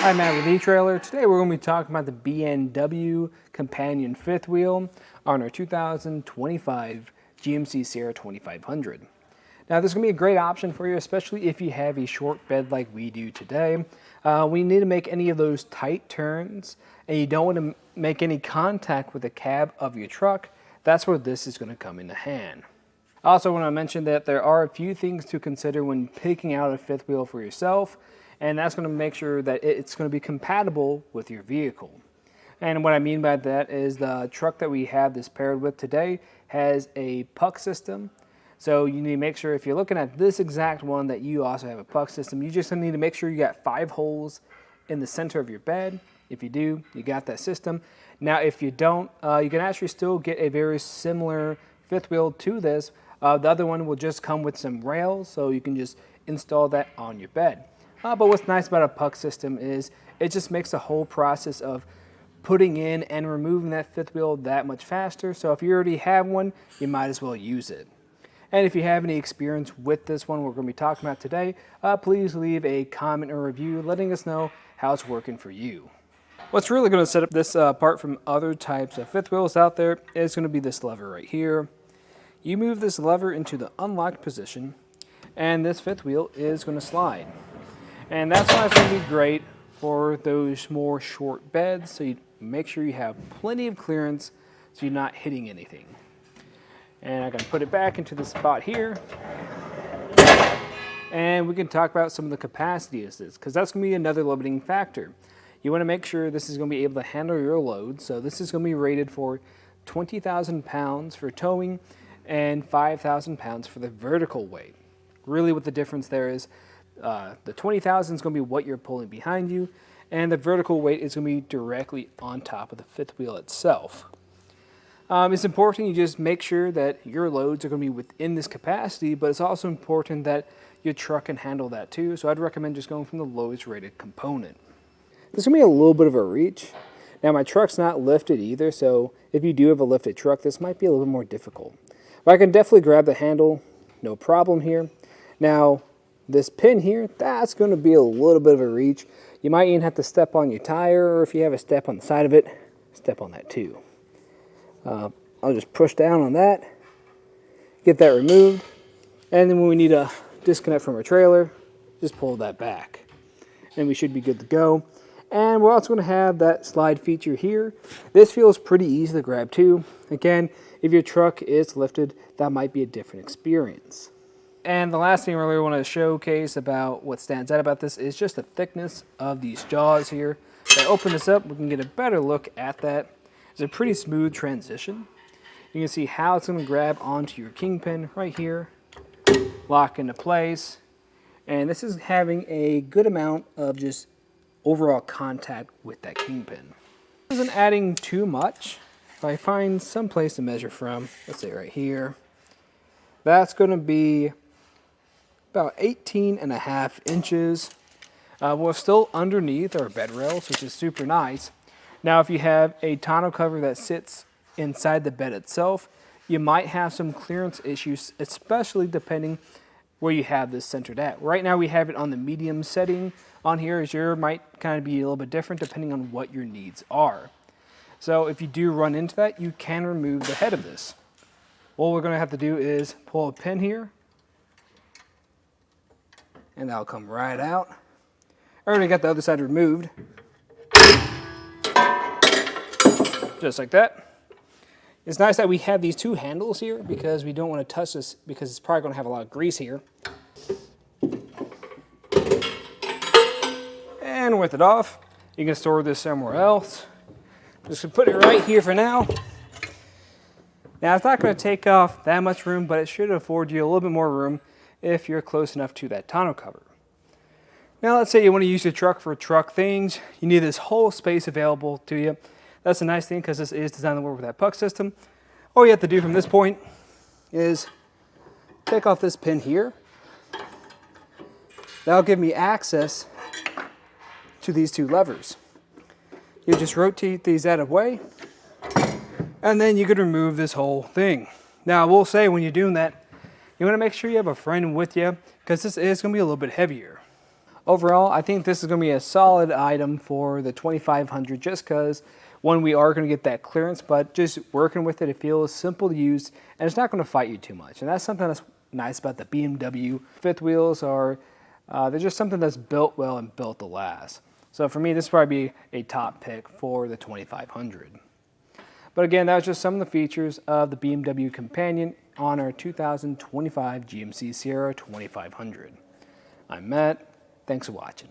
Hi, Matt with Etrailer. Today we're going to be talking about the B&W Companion fifth wheel on our 2025 GMC Sierra 2500. Now this is going to be a great option for you, especially if you have a short bed like we do today. When you need to make any of those tight turns and you don't want to make any contact with the cab of your truck, that's where this is going to come into hand. I also want to mention that there are a few things to consider when picking out a fifth wheel for yourself, and that's going to make sure that it's going to be compatible with your vehicle. And what I mean by that is the truck that we have this paired with today has a puck system. So you need to make sure if you're looking at this exact one that you also have a puck system. You just need to make sure you got 5 holes in the center of your bed. If you do, you got that system. Now if you don't, you can actually still get a very similar fifth wheel to this. The other one will just come with some rails, so you can just install that on your bed. But what's nice about a puck system is it just makes the whole process of putting in and removing that fifth wheel that much faster. So if you already have one, you might as well use it. And if you have any experience with this one we're going to be talking about today, please leave a comment or review letting us know how it's working for you. What's really going to set up this apart from other types of fifth wheels out there is going to be this lever right here. You move this lever into the unlocked position, and this fifth wheel is going to slide. And that's why it's going to be great for those more short beds, so you make sure you have plenty of clearance so you're not hitting anything. And I'm going to put it back into the spot here. And we can talk about some of the capacity of this, because that's going to be another limiting factor. You want to make sure this is going to be able to handle your load. So this is going to be rated for 20,000 pounds for towing and 5,000 pounds for the vertical weight. Really what the difference there is, the 20,000 is going to be what you're pulling behind you, and the vertical weight is going to be directly on top of the fifth wheel itself. It's important you just make sure that your loads are going to be within this capacity, but it's also important that your truck can handle that too, so I'd recommend just going from the lowest rated component. There's going to be a little bit of a reach. Now my truck's not lifted either, so if you do have a lifted truck, this might be a little bit more difficult. But I can definitely grab the handle, no problem here. Now, this pin here, that's going to be a little bit of a reach. You might even have to step on your tire, or if you have a step on the side of it, step on that too. I'll just push down on that, get that removed, and then when we need to disconnect from our trailer, just pull that back. And we should be good to go. And we're also going to have that slide feature here. This feels pretty easy to grab too. Again, if your truck is lifted, that might be a different experience. And the last thing I really want to showcase about what stands out about this is just the thickness of these jaws here. If I open this up, we can get a better look at that. It's a pretty smooth transition. You can see how it's going to grab onto your kingpin right here, lock into place. And this is having a good amount of just overall contact with that kingpin. This isn't adding too much. If I find some place to measure from, let's say right here, that's going to be about 18.5 inches. We're still underneath our bed rails, which is super nice. Now, if you have a tonneau cover that sits inside the bed itself, you might have some clearance issues, especially depending where you have this centered at. Right now, we have it on the medium setting on here, as yours might kind of be a little bit different depending on what your needs are. So if you do run into that, you can remove the head of this. All we're going to have to do is pull a pin here, and that'll come right out. I already got the other side removed. Just like that. It's nice that we have these 2 handles here because we don't want to touch this because it's probably going to have a lot of grease here. And with it off, you can store this somewhere else. Just gonna put it right here for now. Now it's not going to take off that much room, but it should afford you a little bit more room if you're close enough to that tonneau cover. Now let's say you want to use your truck for truck things. You need this whole space available to you. That's a nice thing because this is designed to work with that puck system. All you have to do from this point is take off this pin here. That'll give me access to these 2 levers. You just rotate these out of the way, and then you could remove this whole thing. Now I will say when you're doing that, you want to make sure you have a friend with you because this is going to be a little bit heavier. overall, I think this is going to be a solid item for the 2500 just because, one, we are going to get that clearance, but just working with it, it feels simple to use, and it's not going to fight you too much. And that's something that's nice about the B&W. Fifth wheels are, they're just something that's built well and built to last. So for me, this would probably be a top pick for the 2500. But again, that was just some of the features of the B&W Companion on our 2025 GMC Sierra 2500. I'm Matt. Thanks for watching.